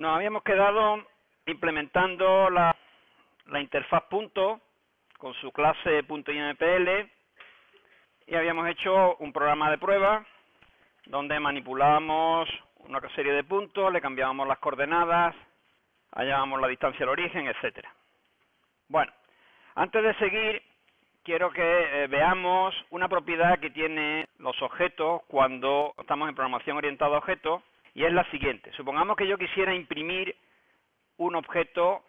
Nos habíamos quedado implementando la interfaz punto con su clase .impl y habíamos hecho un programa de prueba donde manipulábamos una serie de puntos, le cambiábamos las coordenadas, hallábamos la distancia al origen, etcétera. Bueno, antes de seguir, quiero que veamos una propiedad que tienen los objetos cuando estamos en programación orientada a objetos, y es la siguiente. Supongamos que yo quisiera imprimir un objeto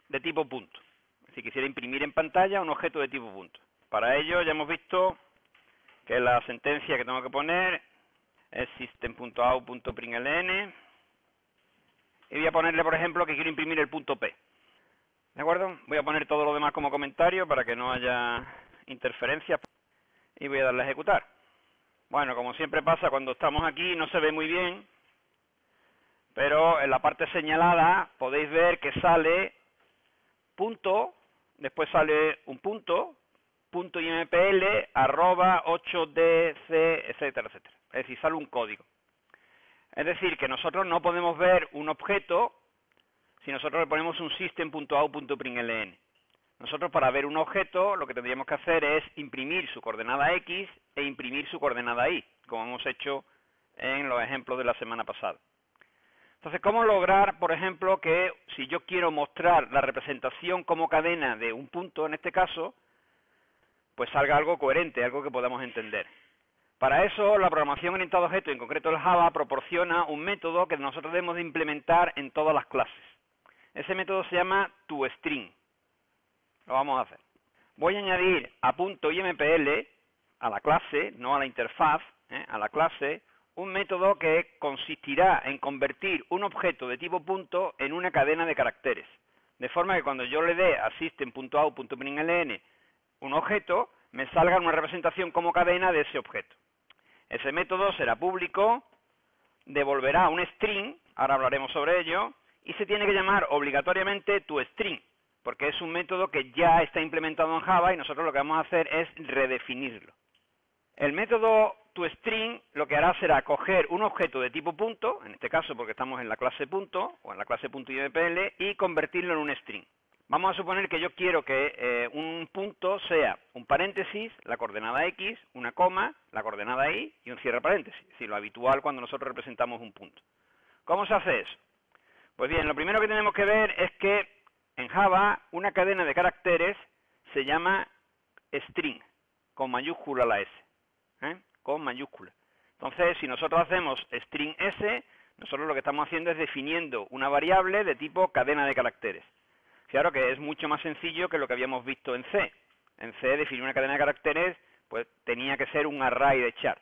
de tipo punto. Es decir, quisiera imprimir en pantalla un objeto de tipo punto. Para ello ya hemos visto que la sentencia que tengo que poner es system.out.println y voy a ponerle, por ejemplo, que quiero imprimir el punto P. ¿De acuerdo? Voy a poner todo lo demás como comentario para que no haya interferencias y voy a darle a ejecutar. Bueno, como siempre pasa cuando estamos aquí, no se ve muy bien, pero en la parte señalada podéis ver que sale punto, después sale un punto, .impl, @8dc, etcétera, etcétera. Es decir, sale un código. Es decir, que nosotros no podemos ver un objeto si nosotros le ponemos un system.out.println. Nosotros para ver un objeto lo que tendríamos que hacer es imprimir su coordenada X e imprimir su coordenada Y, como hemos hecho en los ejemplos de la semana pasada. Entonces, ¿cómo lograr, por ejemplo, que si yo quiero mostrar la representación como cadena de un punto, en este caso, pues salga algo coherente, algo que podamos entender? Para eso, la programación orientada a objetos, en concreto el Java, proporciona un método que nosotros debemos de implementar en todas las clases. Ese método se llama toString. Lo vamos a hacer. Voy a añadir a .impl, a la clase, no a la interfaz, a la clase, un método que consistirá en convertir un objeto de tipo punto en una cadena de caracteres. De forma que cuando yo le dé a system.out.println un objeto, me salga una representación como cadena de ese objeto. Ese método será público, devolverá un string, ahora hablaremos sobre ello, y se tiene que llamar obligatoriamente toString, porque es un método que ya está implementado en Java y nosotros lo que vamos a hacer es redefinirlo. El método toString lo que hará será coger un objeto de tipo punto, en este caso porque estamos en la clase punto o en la clase .impl, y convertirlo en un string. Vamos a suponer que yo quiero que un punto sea un paréntesis, la coordenada X, una coma, la coordenada Y y un cierre paréntesis, es decir, lo habitual cuando nosotros representamos un punto. ¿Cómo se hace eso? Pues bien, lo primero que tenemos que ver es que en Java una cadena de caracteres se llama string, con mayúscula la S, con mayúscula. Entonces, si nosotros hacemos string S, nosotros lo que estamos haciendo es definiendo una variable de tipo cadena de caracteres. Claro que es mucho más sencillo que lo que habíamos visto en C. En C, definir una cadena de caracteres, pues tenía que ser un array de char.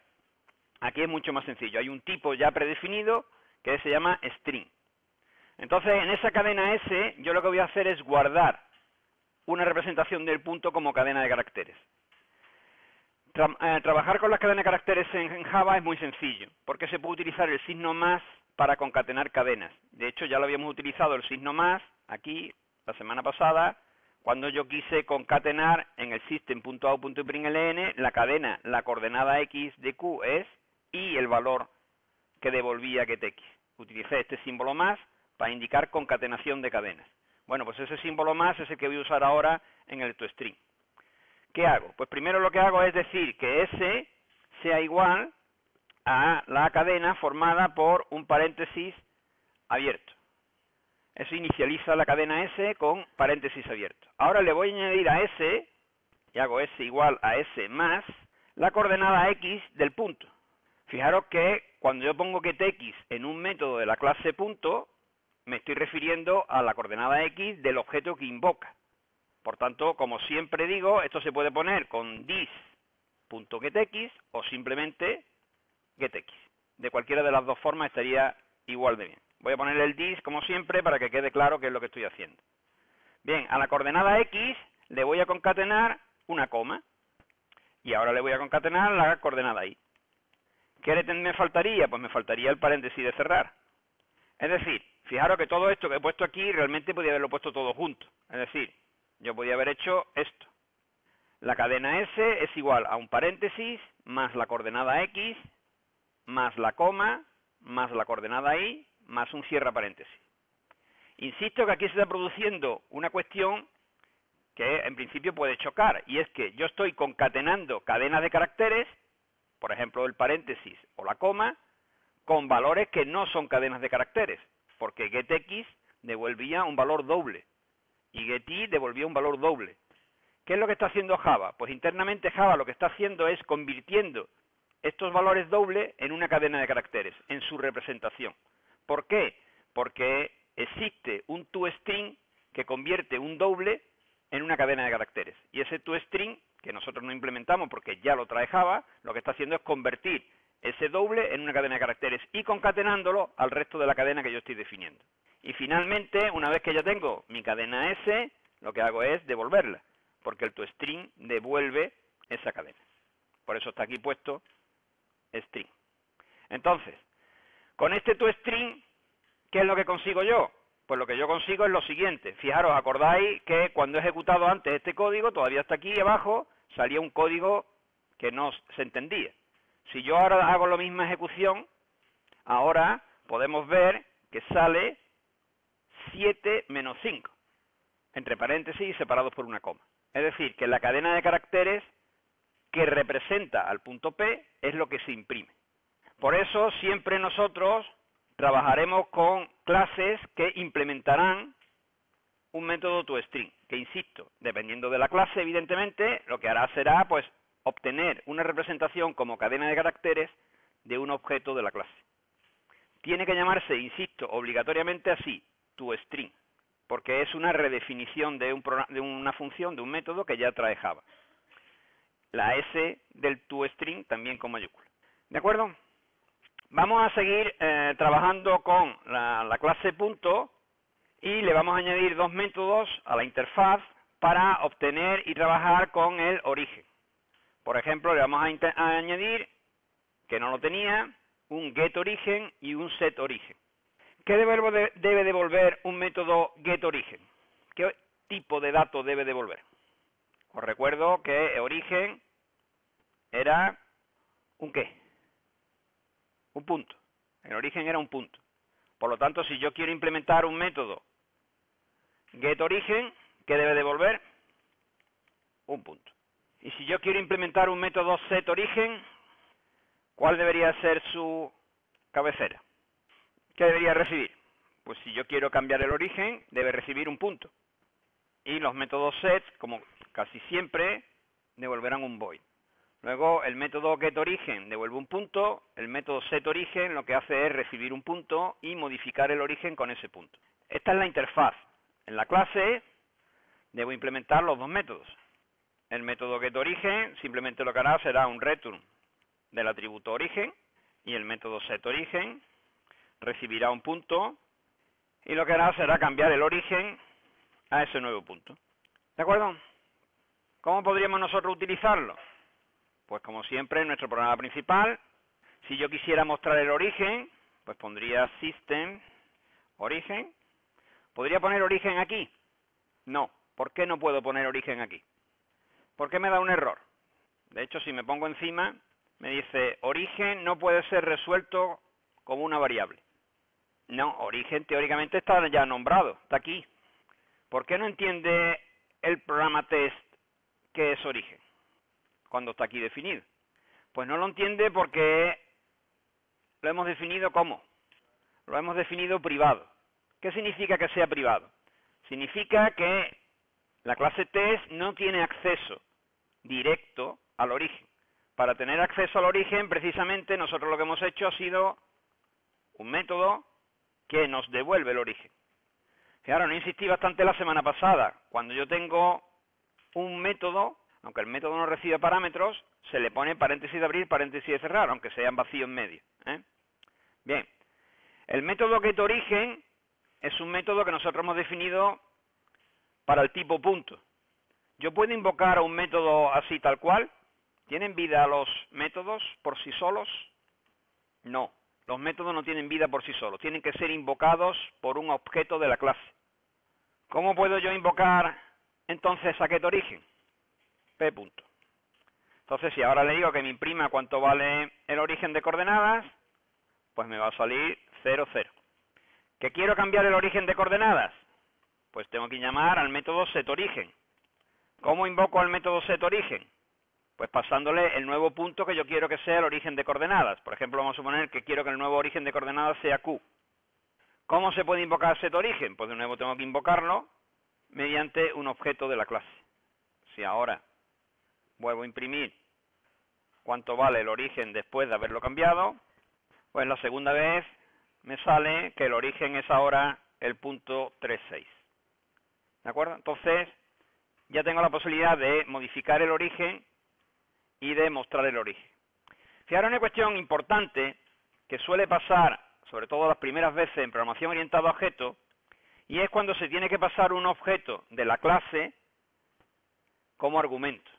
Aquí es mucho más sencillo. Hay un tipo ya predefinido que se llama string. Entonces, en esa cadena S, yo lo que voy a hacer es guardar una representación del punto como cadena de caracteres. Trabajar con las cadenas de caracteres en Java es muy sencillo, porque se puede utilizar el signo más para concatenar cadenas. De hecho, ya lo habíamos utilizado el signo más aquí la semana pasada, cuando yo quise concatenar en el system.out.println la cadena, la coordenada X de Q es y el valor que devolvía getX. Utilicé este símbolo más para indicar concatenación de cadenas. Bueno, pues ese símbolo más es el que voy a usar ahora en el toString. ¿Qué hago? Pues primero lo que hago es decir que S sea igual a la cadena formada por un paréntesis abierto. Eso inicializa la cadena S con paréntesis abierto. Ahora le voy a añadir a S, y hago S igual a S más, la coordenada X del punto. Fijaros que cuando yo pongo getX en un método de la clase punto, me estoy refiriendo a la coordenada X del objeto que invoca. Por tanto, como siempre digo, esto se puede poner con this.getX o simplemente getX. De cualquiera de las dos formas estaría igual de bien. Voy a poner el this como siempre para que quede claro qué es lo que estoy haciendo. Bien, a la coordenada X le voy a concatenar una coma. Y ahora le voy a concatenar la coordenada Y. ¿Qué me faltaría? Pues me faltaría el paréntesis de cerrar. Es decir, fijaros que todo esto que he puesto aquí realmente podía haberlo puesto todo junto. Es decir, yo podía haber hecho esto. La cadena S es igual a un paréntesis más la coordenada X más la coma más la coordenada Y más un cierre paréntesis. Insisto que aquí se está produciendo una cuestión que en principio puede chocar, y es que yo estoy concatenando cadenas de caracteres, por ejemplo el paréntesis o la coma, con valores que no son cadenas de caracteres, porque getX devolvía un valor doble y getY devolvía un valor doble. ¿Qué es lo que está haciendo Java? Pues internamente Java lo que está haciendo es convirtiendo estos valores dobles en una cadena de caracteres, en su representación. ¿Por qué? Porque existe un toString que convierte un doble en una cadena de caracteres. Y ese toString, que nosotros no implementamos porque ya lo trae Java, lo que está haciendo es convertir ese doble en una cadena de caracteres y concatenándolo al resto de la cadena que yo estoy definiendo. Y finalmente, una vez que ya tengo mi cadena S, lo que hago es devolverla, porque el toString devuelve esa cadena. Por eso está aquí puesto string. Entonces, con este toString, ¿qué es lo que consigo yo? Pues lo que yo consigo es lo siguiente. Fijaros, acordáis que cuando he ejecutado antes este código, todavía está aquí abajo, salía un código que no se entendía. Si yo ahora hago la misma ejecución, ahora podemos ver que sale 7 menos 5, entre paréntesis y separados por una coma. Es decir, que la cadena de caracteres que representa al punto P es lo que se imprime. Por eso siempre nosotros trabajaremos con clases que implementarán un método toString, que insisto, dependiendo de la clase, evidentemente, lo que hará será pues obtener una representación como cadena de caracteres de un objeto de la clase. Tiene que llamarse, insisto, obligatoriamente así, toString, porque es una redefinición de una función, de un método que ya trae Java. La S del toString también con mayúscula. ¿De acuerdo? Vamos a seguir trabajando con la clase punto y le vamos a añadir dos métodos a la interfaz para obtener y trabajar con el origen. Por ejemplo, le vamos a añadir, que no lo tenía, un getOrigen y un setOrigen. ¿Qué debe devolver un método getOrigen? ¿Qué tipo de dato debe devolver? Os recuerdo que origen era un ¿qué? Un punto. El origen era un punto. Por lo tanto, si yo quiero implementar un método getOrigen, ¿qué debe devolver? Un punto. Y si yo quiero implementar un método setOrigen, ¿cuál debería ser su cabecera? ¿Qué debería recibir? Pues si yo quiero cambiar el origen, debe recibir un punto. Y los métodos set, como casi siempre, devolverán un void. Luego el método getOrigen devuelve un punto, el método setOrigen lo que hace es recibir un punto y modificar el origen con ese punto. Esta es la interfaz. En la clase debo implementar los dos métodos. El método getOrigen simplemente lo que hará será un return del atributo origen y el método setOrigen recibirá un punto y lo que hará será cambiar el origen a ese nuevo punto. ¿De acuerdo? ¿Cómo podríamos nosotros utilizarlo? Pues como siempre en nuestro programa principal, si yo quisiera mostrar el origen, pues pondría system origen. ¿Podría poner origen aquí? No. ¿Por qué no puedo poner origen aquí? ¿Por qué me da un error? De hecho, si me pongo encima, me dice origen no puede ser resuelto como una variable. No, origen teóricamente está ya nombrado, está aquí. ¿Por qué no entiende el programa test qué es origen cuando está aquí definido? Pues no lo entiende porque lo hemos definido ¿cómo? Lo hemos definido privado. ¿Qué significa que sea privado? Significa que la clase test no tiene acceso directo al origen. Para tener acceso al origen, precisamente, nosotros lo que hemos hecho ha sido un método que nos devuelve el origen. Fijaros, no insistí bastante la semana pasada. Cuando yo tengo un método, aunque el método no recibe parámetros, se le pone paréntesis de abrir, paréntesis de cerrar, aunque sean vacíos en medio. Bien, el método getOrigen es un método que nosotros hemos definido para el tipo punto. ¿Yo puedo invocar a un método así tal cual? ¿Tienen vida los métodos por sí solos? No, los métodos no tienen vida por sí solos, tienen que ser invocados por un objeto de la clase. ¿Cómo puedo yo invocar entonces a getOrigen? P punto. Entonces, si ahora le digo que me imprima cuánto vale el origen de coordenadas, pues me va a salir 0, 0. ¿Que quiero cambiar el origen de coordenadas? Pues tengo que llamar al método setOrigen. ¿Cómo invoco al método setOrigen? Pues pasándole el nuevo punto que yo quiero que sea el origen de coordenadas. Por ejemplo, vamos a suponer que quiero que el nuevo origen de coordenadas sea Q. ¿Cómo se puede invocar setOrigen? Pues de nuevo tengo que invocarlo mediante un objeto de la clase. Si ahora vuelvo a imprimir cuánto vale el origen después de haberlo cambiado, pues la segunda vez me sale que el origen es ahora el punto 36. ¿De acuerdo? Entonces, ya tengo la posibilidad de modificar el origen y de mostrar el origen. Fijaros, una cuestión importante que suele pasar, sobre todo las primeras veces en programación orientada a objetos, y es cuando se tiene que pasar un objeto de la clase como argumento.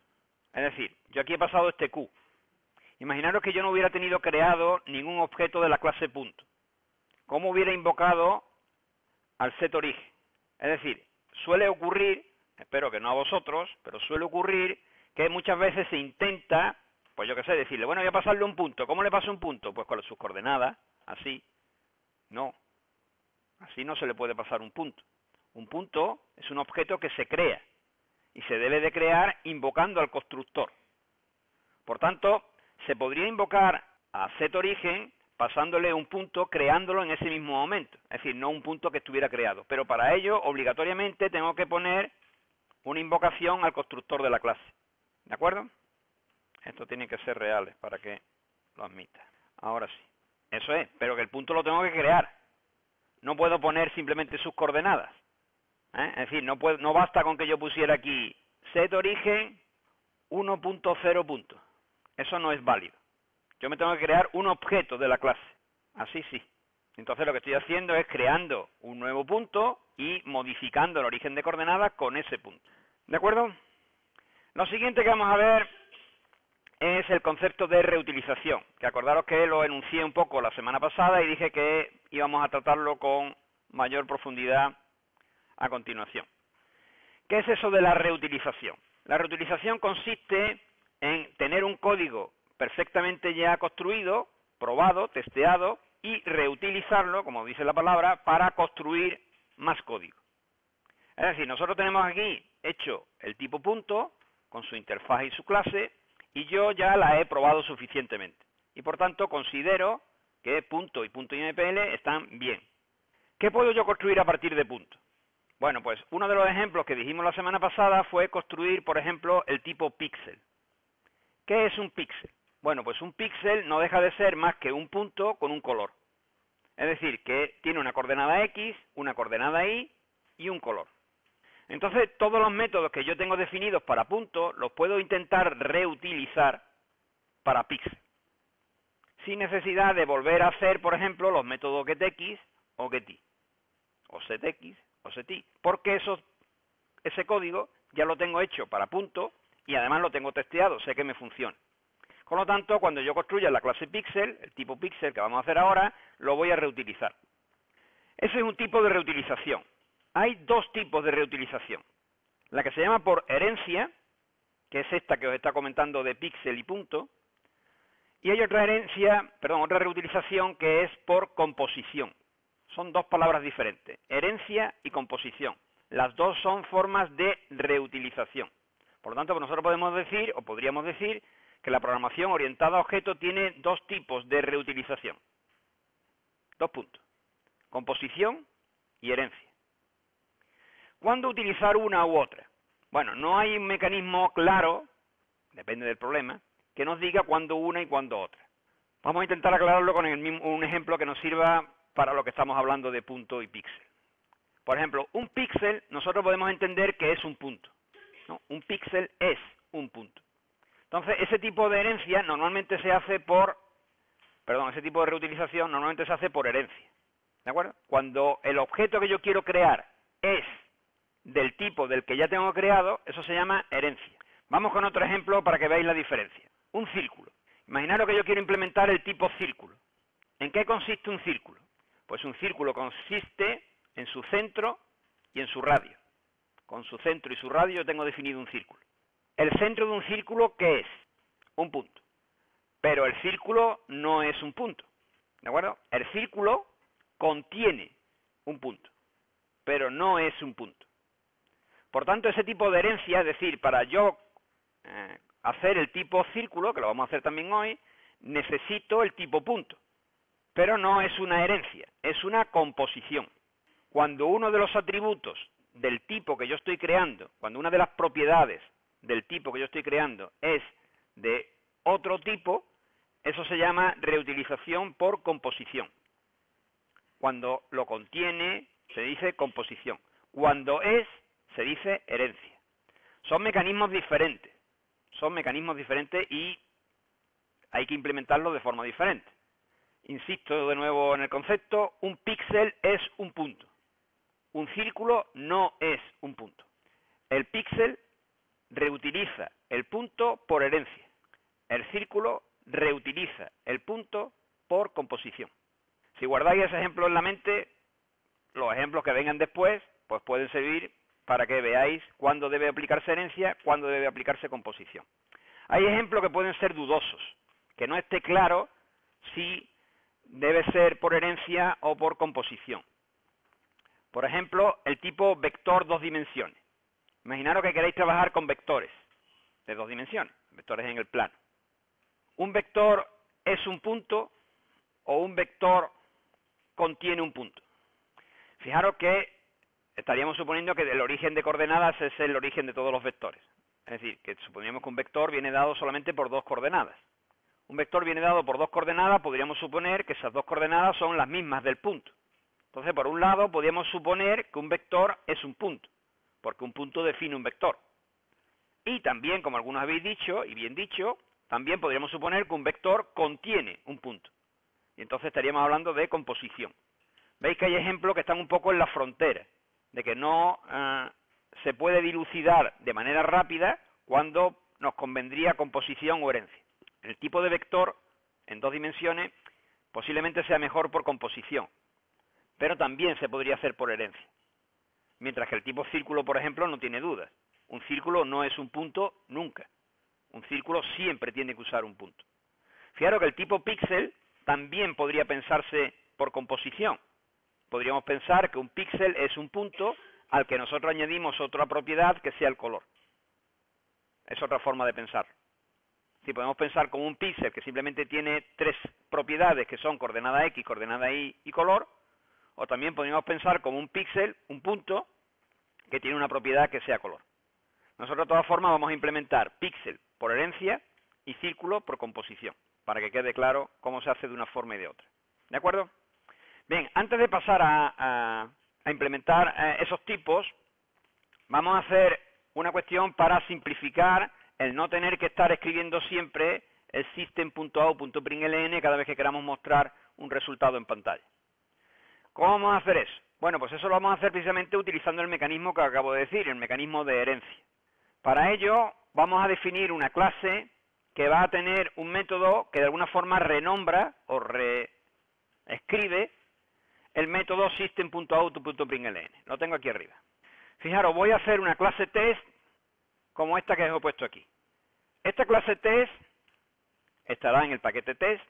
Es decir, yo aquí he pasado este Q. Imaginaros que yo no hubiera tenido creado ningún objeto de la clase punto. ¿Cómo hubiera invocado al setOrigen? Es decir, suele ocurrir, espero que no a vosotros, pero suele ocurrir que muchas veces se intenta, pues yo qué sé, decirle, bueno, voy a pasarle un punto. ¿Cómo le paso un punto? Pues con sus coordenadas, así. No, así no se le puede pasar un punto. Un punto es un objeto que se crea y se debe de crear invocando al constructor. Por tanto, se podría invocar a setOrigen pasándole un punto, creándolo en ese mismo momento. Es decir, no un punto que estuviera creado. Pero para ello, obligatoriamente, tengo que poner una invocación al constructor de la clase. ¿De acuerdo? Esto tiene que ser reales para que lo admita. Ahora sí. Eso es, pero que el punto lo tengo que crear. No puedo poner simplemente sus coordenadas. Es decir, no basta con que yo pusiera aquí setOrigen 1.0. Eso no es válido. Yo me tengo que crear un objeto de la clase. Así sí. Entonces lo que estoy haciendo es creando un nuevo punto y modificando el origen de coordenadas con ese punto. ¿De acuerdo? Lo siguiente que vamos a ver es el concepto de reutilización, que acordaros que lo enuncié un poco la semana pasada y dije que íbamos a tratarlo con mayor profundidad a continuación. ¿Qué es eso de la reutilización? La reutilización consiste en tener un código perfectamente ya construido, probado, testeado, y reutilizarlo, como dice la palabra, para construir más código. Es decir, nosotros tenemos aquí hecho el tipo punto, con su interfaz y su clase, y yo ya la he probado suficientemente. Y por tanto considero que punto y punto .impl están bien. ¿Qué puedo yo construir a partir de punto? Bueno, pues uno de los ejemplos que dijimos la semana pasada fue construir, por ejemplo, el tipo píxel. ¿Qué es un píxel? Bueno, pues un píxel no deja de ser más que un punto con un color. Es decir, que tiene una coordenada X, una coordenada Y y un color. Entonces, todos los métodos que yo tengo definidos para punto los puedo intentar reutilizar para píxel. Sin necesidad de volver a hacer, por ejemplo, los métodos getX o getY, o setX o setY, porque ese código ya lo tengo hecho para punto y además lo tengo testeado, sé que me funciona. Por lo tanto, cuando yo construya la clase píxel, el tipo píxel que vamos a hacer ahora, lo voy a reutilizar. Ese es un tipo de reutilización. Hay dos tipos de reutilización. La que se llama por herencia, que es esta que os está comentando de píxel y punto, y hay otra otra reutilización que es por composición. Son dos palabras diferentes, herencia y composición. Las dos son formas de reutilización. Por lo tanto, nosotros podemos decir, o podríamos decir, que la programación orientada a objetos tiene dos tipos de reutilización. Dos puntos. Composición y herencia. ¿Cuándo utilizar una u otra? Bueno, no hay un mecanismo claro, depende del problema, que nos diga cuándo una y cuándo otra. Vamos a intentar aclararlo con un ejemplo que nos sirva para lo que estamos hablando de punto y píxel. Por ejemplo, un píxel nosotros podemos entender que es un punto, ¿no? Un píxel es un punto. Entonces, ese tipo de herencia normalmente se hace ese tipo de reutilización normalmente se hace por herencia. ¿De acuerdo? Cuando el objeto que yo quiero crear es del tipo del que ya tengo creado, eso se llama herencia. Vamos con otro ejemplo para que veáis la diferencia. Un círculo. Imaginaros que yo quiero implementar el tipo círculo. ¿En qué consiste un círculo? Pues un círculo consiste en su centro y en su radio. Con su centro y su radio yo tengo definido un círculo. El centro de un círculo, ¿qué es? Un punto. Pero el círculo no es un punto. ¿De acuerdo? El círculo contiene un punto, pero no es un punto. Por tanto, ese tipo de herencia, es decir, para yo hacer el tipo círculo, que lo vamos a hacer también hoy, necesito el tipo punto. Pero no es una herencia, es una composición. Cuando uno de los atributos del tipo que yo estoy creando, cuando una de las propiedades del tipo que yo estoy creando es de otro tipo, eso se llama reutilización por composición. Cuando lo contiene, se dice composición. Cuando es, se dice herencia. Son mecanismos diferentes y hay que implementarlos de forma diferente. Insisto de nuevo en el concepto, un píxel es un punto. Un círculo no es un punto. El píxel reutiliza el punto por herencia. El círculo reutiliza el punto por composición. Si guardáis ese ejemplo en la mente, los ejemplos que vengan después, pues pueden servir para que veáis cuándo debe aplicarse herencia, cuándo debe aplicarse composición. Hay ejemplos que pueden ser dudosos, que no esté claro si debe ser por herencia o por composición. Por ejemplo, el tipo vector dos dimensiones. Imaginaros que queréis trabajar con vectores de dos dimensiones, vectores en el plano. ¿Un vector es un punto o un vector contiene un punto? Fijaros que estaríamos suponiendo que el origen de coordenadas es el origen de todos los vectores. Es decir, que suponíamos que un vector viene dado solamente por dos coordenadas. Un vector viene dado por dos coordenadas, podríamos suponer que esas dos coordenadas son las mismas del punto. Entonces, por un lado, podríamos suponer que un vector es un punto, porque un punto define un vector. Y también, como algunos habéis dicho, y bien dicho, también podríamos suponer que un vector contiene un punto. Y entonces estaríamos hablando de composición. Veis que hay ejemplos que están un poco en la frontera, de que no se puede dilucidar de manera rápida cuando nos convendría composición o herencia. El tipo de vector en dos dimensiones posiblemente sea mejor por composición, pero también se podría hacer por herencia. Mientras que el tipo círculo, por ejemplo, no tiene dudas. Un círculo no es un punto nunca. Un círculo siempre tiene que usar un punto. Fijaros que el tipo píxel también podría pensarse por composición. Podríamos pensar que un píxel es un punto al que nosotros añadimos otra propiedad que sea el color. Es otra forma de pensar. Si podemos pensar como un píxel que simplemente tiene tres propiedades que son coordenada X, coordenada Y y color, o también podríamos pensar como un píxel, un punto, que tiene una propiedad que sea color. Nosotros de todas formas vamos a implementar píxel por herencia y círculo por composición, para que quede claro cómo se hace de una forma y de otra. ¿De acuerdo? Bien, antes de pasar a implementar esos tipos, vamos a hacer una cuestión para simplificar el no tener que estar escribiendo siempre el system.out.println cada vez que queramos mostrar un resultado en pantalla. ¿Cómo vamos a hacer eso? Bueno, pues eso lo vamos a hacer precisamente utilizando el mecanismo que acabo de decir, el mecanismo de herencia. Para ello vamos a definir una clase que va a tener un método que de alguna forma renombra o reescribe el método system.out.println. Lo tengo aquí arriba. Fijaros, voy a hacer una clase test como esta que os he puesto aquí. Esta clase test estará en el paquete test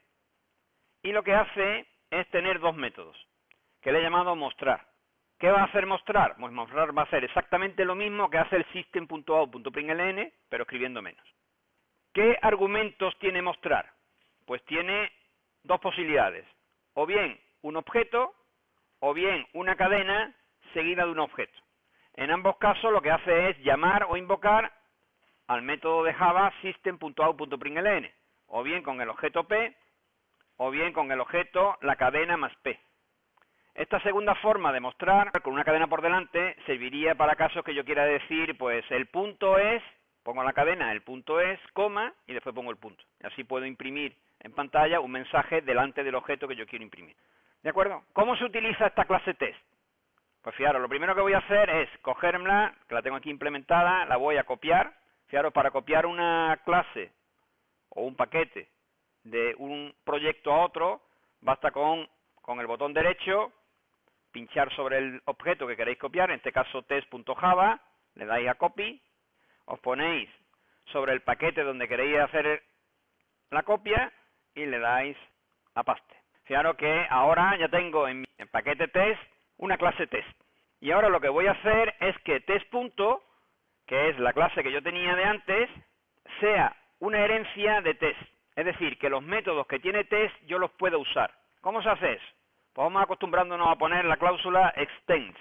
y lo que hace es tener dos métodos que le he llamado mostrar. ¿Qué va a hacer mostrar? Pues mostrar va a hacer exactamente lo mismo que hace el system.out.println, pero escribiendo menos. ¿Qué argumentos tiene mostrar? Pues tiene dos posibilidades. O bien un objeto, o bien una cadena seguida de un objeto. En ambos casos lo que hace es llamar o invocar al método de Java system.out.println, o bien con el objeto P, o bien con el objeto la cadena más P. Esta segunda forma de mostrar, con una cadena por delante, serviría para casos que yo quiera decir, pues el punto es, pongo la cadena, el punto es, coma, y después pongo el punto. Y así puedo imprimir en pantalla un mensaje delante del objeto que yo quiero imprimir. ¿De acuerdo? ¿Cómo se utiliza esta clase test? Pues fijaros, lo primero que voy a hacer es cogerla, que la tengo aquí implementada, la voy a copiar. Fijaros, para copiar una clase o un paquete de un proyecto a otro, basta con el botón derecho, pinchar sobre el objeto que queréis copiar, en este caso test.java, le dais a copy, os ponéis sobre el paquete donde queréis hacer la copia y le dais a paste. Fijaros que ahora ya tengo en mi paquete test una clase test. Y ahora lo que voy a hacer es que test punto, que es la clase que yo tenía de antes, sea una herencia de test. Es decir, que los métodos que tiene test yo los puedo usar. ¿Cómo se hace eso? Pues vamos acostumbrándonos a poner la cláusula extends.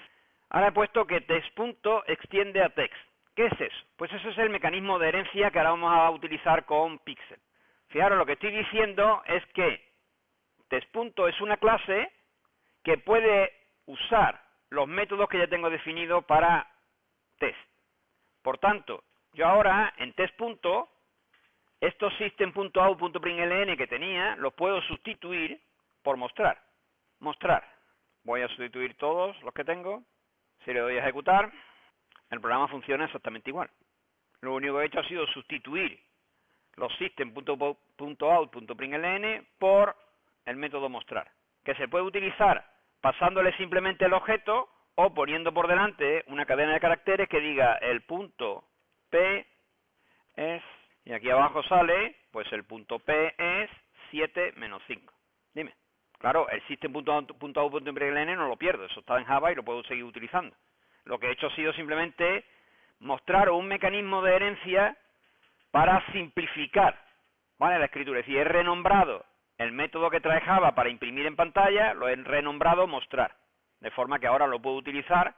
Ahora he puesto que test punto extiende a text. ¿Qué es eso? Pues eso es el mecanismo de herencia que ahora vamos a utilizar con Pixel. Fijaros, lo que estoy diciendo es que test punto es una clase que puede usar los métodos que ya tengo definidos para test. Por tanto, yo ahora en test punto, estos system.out.println que tenía, los puedo sustituir por mostrar. Mostrar. Voy a sustituir todos los que tengo. Si le doy a ejecutar, el programa funciona exactamente igual. Lo único que he hecho ha sido sustituir los system.out.println por el método mostrar, que se puede utilizar pasándole simplemente el objeto o poniendo por delante una cadena de caracteres que diga el punto P es, y aquí abajo sale, pues el punto P es 7 menos 5. Dime. Claro, el system.out.println no lo pierdo, eso está en Java y lo puedo seguir utilizando. Lo que he hecho ha sido simplemente mostrar un mecanismo de herencia para simplificar, ¿vale?, la escritura. Es decir, he renombrado el método que trae Java para imprimir en pantalla, lo he renombrado mostrar, de forma que ahora lo puedo utilizar.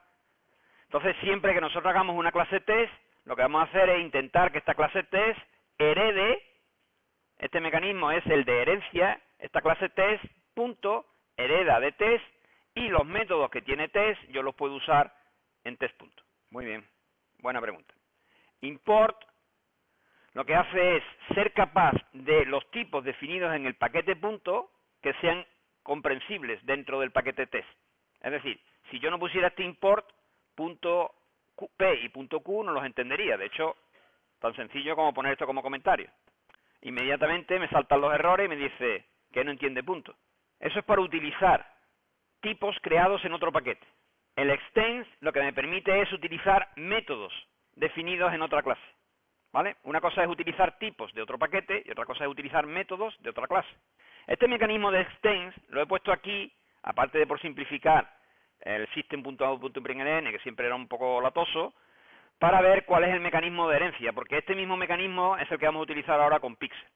Entonces, siempre que nosotros hagamos una clase test, lo que vamos a hacer es intentar que esta clase test herede, este mecanismo es el de herencia, esta clase test, punto, hereda de test, y los métodos que tiene test yo los puedo usar en test punto. Muy bien, buena pregunta. Import lo que hace es ser capaz de los tipos definidos en el paquete punto que sean comprensibles dentro del paquete test. Es decir, si yo no pusiera este import, punto P y punto Q no los entendería. De hecho, tan sencillo como poner esto como comentario. Inmediatamente me saltan los errores y me dice que no entiende punto. Eso es para utilizar tipos creados en otro paquete. El extends lo que me permite es utilizar métodos definidos en otra clase. ¿Vale? Una cosa es utilizar tipos de otro paquete y otra cosa es utilizar métodos de otra clase. Este mecanismo de extends lo he puesto aquí, aparte de por simplificar el system.out.println, que siempre era un poco latoso, para ver cuál es el mecanismo de herencia, porque este mismo mecanismo es el que vamos a utilizar ahora con Pixel.